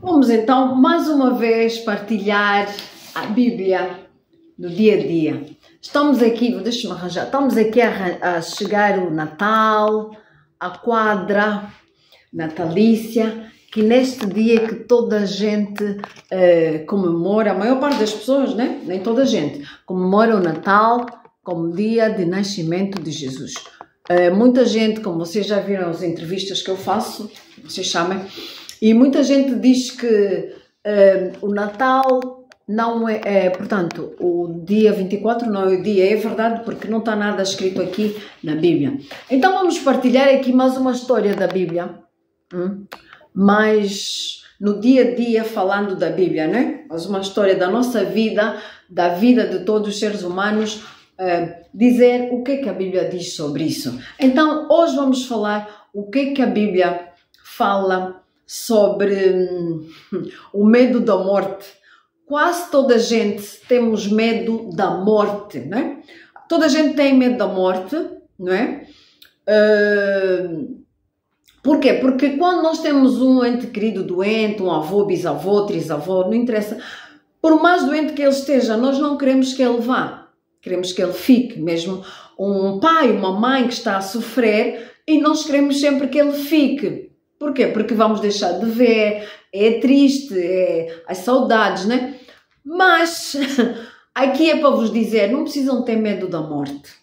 Vamos então mais uma vez partilhar a Bíblia no dia a dia. Estamos aqui, deixa-me arranjar, estamos aqui a chegar o Natal, a quadra natalícia, que neste dia que toda a gente comemora, a maior parte das pessoas, né? Nem toda a gente, comemora o Natal como dia de nascimento de Jesus. Muita gente, como vocês já viram as entrevistas que eu faço, vocês sabem, e muita gente diz que o Natal não portanto, o dia 24 não é o dia, é verdade, porque não está nada escrito aqui na Bíblia. Então vamos partilhar aqui mais uma história da Bíblia, mas no dia a dia falando da Bíblia, né? Mais uma história da nossa vida, da vida de todos os seres humanos, dizer o que é que a Bíblia diz sobre isso. Então hoje vamos falar o que é que a Bíblia fala sobre o medo da morte. Quase toda a gente temos medo da morte, né? Toda a gente tem medo da morte, não é? Por quê? Porque quando nós temos um ente querido doente, um avô, bisavô, trisavô, não interessa, por mais doente que ele esteja, nós não queremos que ele vá, queremos que ele fique. Mesmo um pai, uma mãe que está a sofrer, e nós queremos sempre que ele fique. Por quê? Porque vamos deixar de ver, é triste, as saudades, né? Mas aqui é para vos dizer, não precisam ter medo da morte,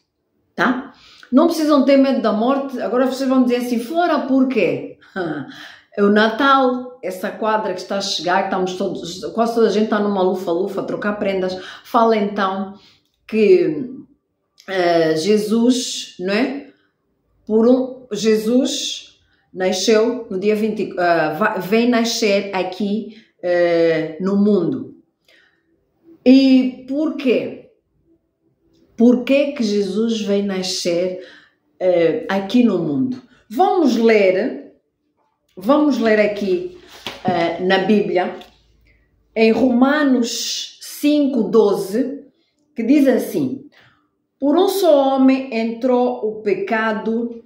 tá? Não precisam ter medo da morte. Agora vocês vão dizer assim, Flora, porquê? É o Natal, essa quadra que está a chegar, estamos todos, quase toda a gente está numa lufa-lufa a trocar prendas. Fala então que Jesus, não é? Jesus nasceu no dia 20, vem nascer aqui no mundo. E por quê? Por que que Jesus vem nascer aqui no mundo? Vamos ler aqui na Bíblia, em Romanos 5:12, que diz assim: por um só homem entrou o pecado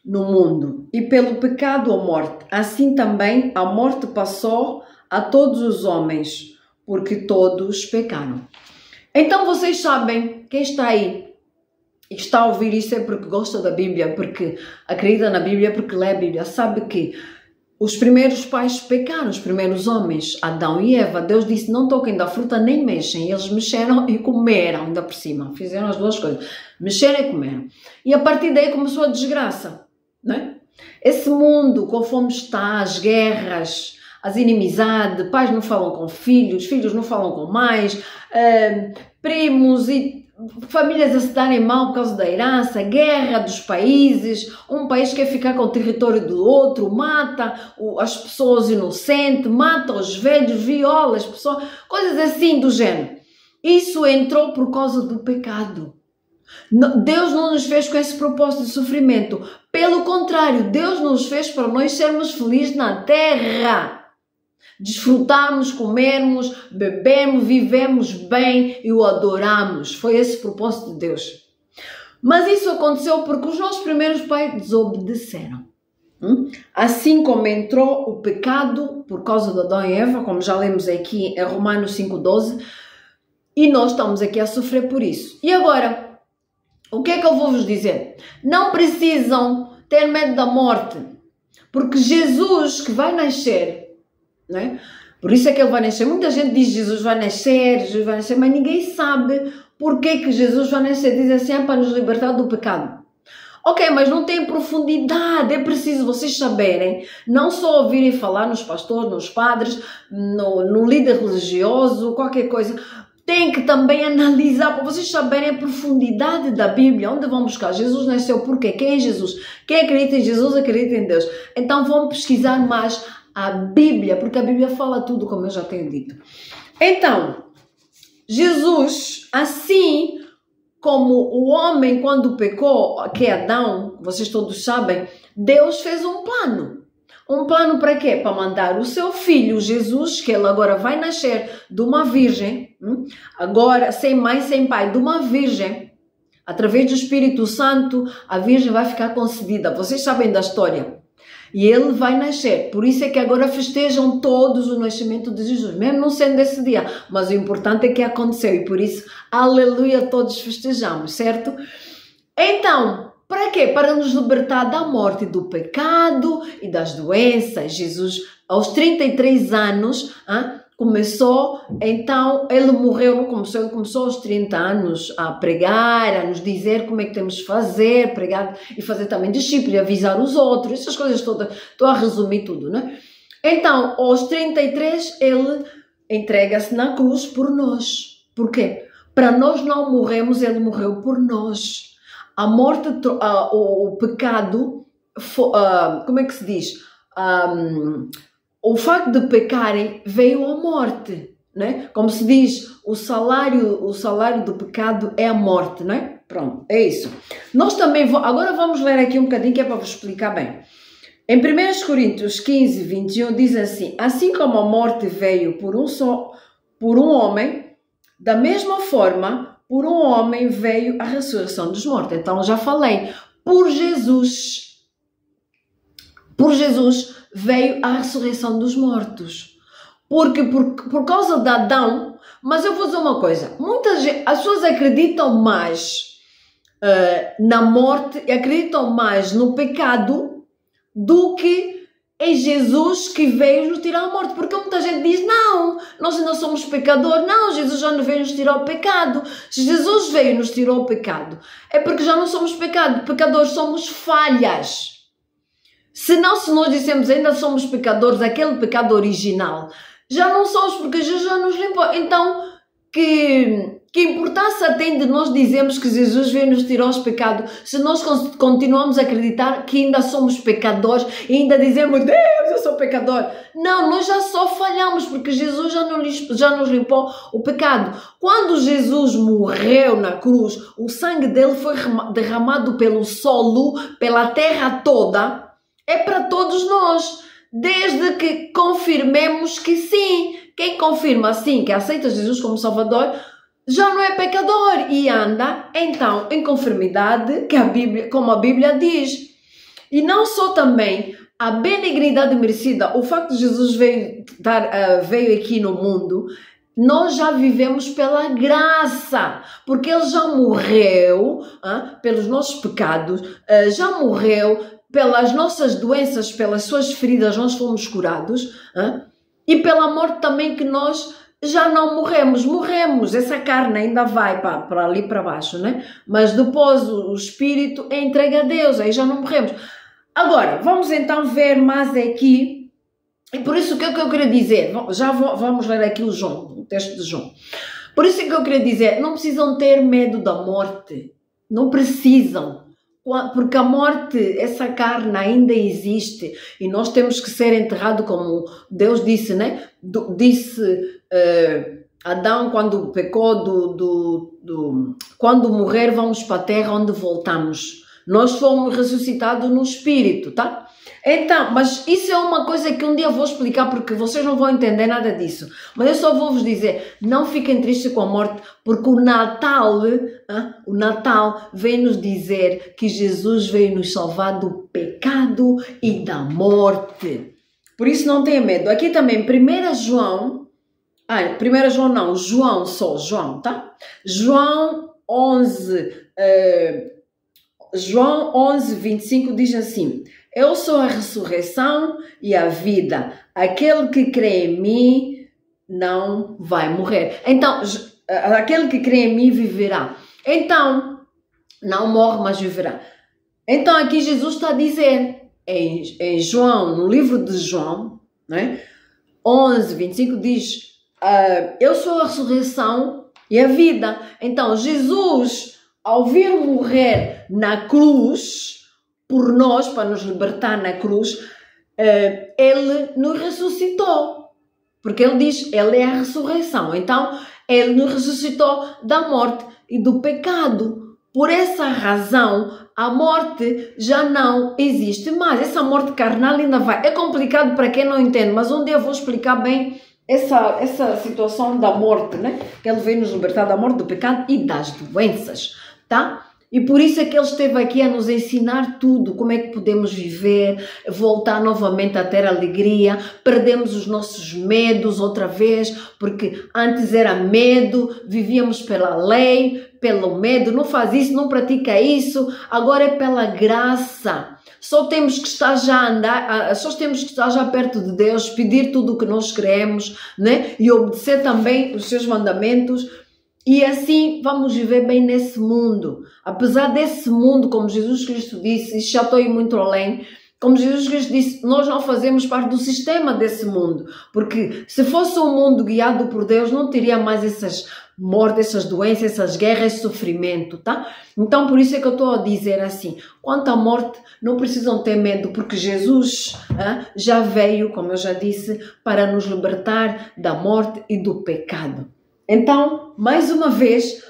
no mundo, e pelo pecado a morte. Assim também a morte passou a todos os homens, porque todos pecaram. Então vocês sabem, quem está aí e está a ouvir isso é porque gosta da Bíblia, porque acredita na Bíblia, porque lê a Bíblia, sabe que os primeiros pais pecaram, os primeiros homens, Adão e Eva. Deus disse, não toquem da fruta nem mexem. Eles mexeram e comeram, ainda por cima. Fizeram as duas coisas, mexeram e comeram. E a partir daí começou a desgraça, né? Esse mundo, conforme está, as guerras, as inimizades, pais não falam com filhos, filhos não falam com mães, primos e famílias a se darem mal por causa da herança, guerra dos países, um país quer ficar com o território do outro, mata as pessoas inocentes, mata os velhos, viola as pessoas, coisas assim do gênero. Isso entrou por causa do pecado. Deus não nos fez com esse propósito de sofrimento. Pelo contrário, Deus nos fez para nós sermos felizes na terra. Desfrutarmos, comermos, bebermos, vivemos bem e o adoramos. Foi esse o propósito de Deus. Mas isso aconteceu porque os nossos primeiros pais desobedeceram. Assim como entrou o pecado por causa de Adão e Eva, como já lemos aqui em Romanos 5:12, e nós estamos aqui a sofrer por isso. E agora, o que é que eu vou vos dizer? Não precisam ter medo da morte, porque Jesus que vai nascer, não é? Por isso é que ele vai nascer. Muita gente diz Jesus vai nascer, mas ninguém sabe porque que Jesus vai nascer. Diz assim, é para nos libertar do pecado. Ok, mas não tem profundidade. É preciso vocês saberem, não só ouvirem falar nos pastores, nos padres, no líder religioso, qualquer coisa. Tem que também analisar, para vocês saberem a profundidade da Bíblia. Onde vão buscar? Jesus nasceu por quê? Quem é Jesus? Quem acredita em Jesus, acredita em Deus. Então vão pesquisar mais a Bíblia, porque a Bíblia fala tudo, como eu já tenho dito. Então, Jesus, assim como o homem quando pecou, que é Adão, vocês todos sabem, Deus fez um plano. Um plano para quê? Para mandar o seu filho, Jesus, que ele agora vai nascer de uma virgem, agora sem mãe, sem pai, de uma virgem, através do Espírito Santo, a virgem vai ficar concebida. Vocês sabem da história. e ele vai nascer. Por isso é que agora festejam todos o nascimento de Jesus, mesmo não sendo esse dia, mas o importante é que aconteceu e por isso, aleluia, todos festejamos, certo? Então, para quê? Para nos libertar da morte, do pecado e das doenças. Jesus, aos 33 anos, começou, então ele morreu, não começou, ele começou aos 30 anos a pregar, a nos dizer como é que temos de fazer, pregar e fazer também discípulo, avisar os outros, essas coisas todas, estou a resumir tudo, né? Então, aos 33 ele entrega-se na cruz por nós. Por quê? Para nós não morrermos, ele morreu por nós. A morte, o pecado, como é que se diz? O facto de pecarem veio a morte, né? Como se diz, o salário do pecado é a morte, né? Pronto, é isso. Nós também, agora vamos ler aqui um bocadinho que é para vos explicar bem. Em 1 Coríntios 15, 21 diz assim, assim como a morte veio por um homem, da mesma forma, por um homem veio a ressurreição dos mortos. Então, já falei, por Jesus veio a ressurreição dos mortos. Porque por causa de Adão, mas eu vou dizer uma coisa, as pessoas acreditam mais na morte, acreditam mais no pecado do que em Jesus que veio nos tirar a morte, porque muita gente diz, não, nós ainda somos pecadores, não, Jesus já não veio nos tirar o pecado. Se Jesus veio nos tirar o pecado, é porque já não somos pecadores, somos falhas. Se nós dissemos ainda somos pecadores, aquele pecado original, já não somos porque Jesus já nos limpou. Então, que importância tem de nós dizermos que Jesus veio nos tirar os pecados, se nós continuamos a acreditar que ainda somos pecadores e ainda dizemos, Deus, eu sou pecador. Não, nós já só falhamos porque Jesus já nos limpou o pecado. Quando Jesus morreu na cruz, o sangue dele foi derramado pelo solo, pela terra toda, é para todos nós, desde que confirmemos que sim. Quem confirma sim, que aceita Jesus como Salvador, já não é pecador e anda, então, em conformidade como a Bíblia diz. E não só também a benignidade merecida, o facto de Jesus veio aqui no mundo, nós já vivemos pela graça, porque ele já morreu pelos nossos pecados, já morreu pelas nossas doenças, pelas suas feridas, nós fomos curados, e pela morte também que nós já não morremos, essa carne ainda vai para ali para baixo, né? Mas depois o espírito é entregue a Deus, aí já não morremos. Agora, vamos então ver mais aqui, e por isso que é o que eu queria dizer, vamos ler aqui o texto de João. Por isso que eu queria dizer, não precisam ter medo da morte, não precisam. Porque a morte, essa carne ainda existe e nós temos que ser enterrados como Deus disse, né? Disse Adão quando pecou, quando morrer vamos para a terra onde voltamos. Nós fomos ressuscitados no espírito, tá? Então, mas isso é uma coisa que um dia vou explicar porque vocês não vão entender nada disso. Mas eu só vou vos dizer, não fiquem tristes com a morte, porque o Natal vem nos dizer que Jesus veio nos salvar do pecado e da morte. Por isso não tenha medo. Aqui também, João, tá? João 11, 25 diz assim, eu sou a ressurreição e a vida. Aquele que crê em mim não vai morrer. Então, aquele que crê em mim viverá. Então, não morre, mas viverá. Então, aqui Jesus está a dizer, em João, no livro de João, né? 11, 25 diz, eu sou a ressurreição e a vida. Então, Jesus, ao vir morrer na cruz, por nós, para nos libertar na cruz, ele nos ressuscitou. Porque ele diz, ele é a ressurreição. Então, ele nos ressuscitou da morte e do pecado. Por essa razão, a morte já não existe mais. Essa morte carnal ainda vai. É complicado para quem não entende, mas um dia eu vou explicar bem essa situação da morte, né? Que ele veio nos libertar da morte, do pecado e das doenças, tá? E por isso é que ele esteve aqui a nos ensinar tudo, como é que podemos viver, voltar novamente a ter alegria, perdemos os nossos medos outra vez, porque antes era medo, vivíamos pela lei, pelo medo, não faz isso, não pratica isso, agora é pela graça. Só temos que estar já perto de Deus, pedir tudo o que nós queremos, né? E obedecer também os seus mandamentos. E assim vamos viver bem nesse mundo. Apesar desse mundo, como Jesus Cristo disse, e já estou aí muito além, como Jesus Cristo disse, nós não fazemos parte do sistema desse mundo. Porque se fosse um mundo guiado por Deus, não teria mais essas mortes, essas doenças, essas guerras, esse sofrimento, tá? Então, por isso é que eu estou a dizer assim, quanto à morte, não precisam ter medo, porque Jesus já veio, como eu já disse, para nos libertar da morte e do pecado. Então, mais uma vez,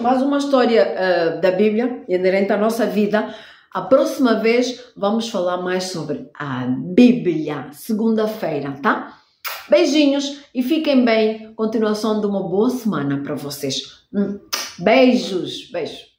mais uma história da Bíblia, inerente à nossa vida. A próxima vez vamos falar mais sobre a Bíblia, segunda-feira, tá? Beijinhos e fiquem bem. Continuação de uma boa semana para vocês. Beijos, beijos.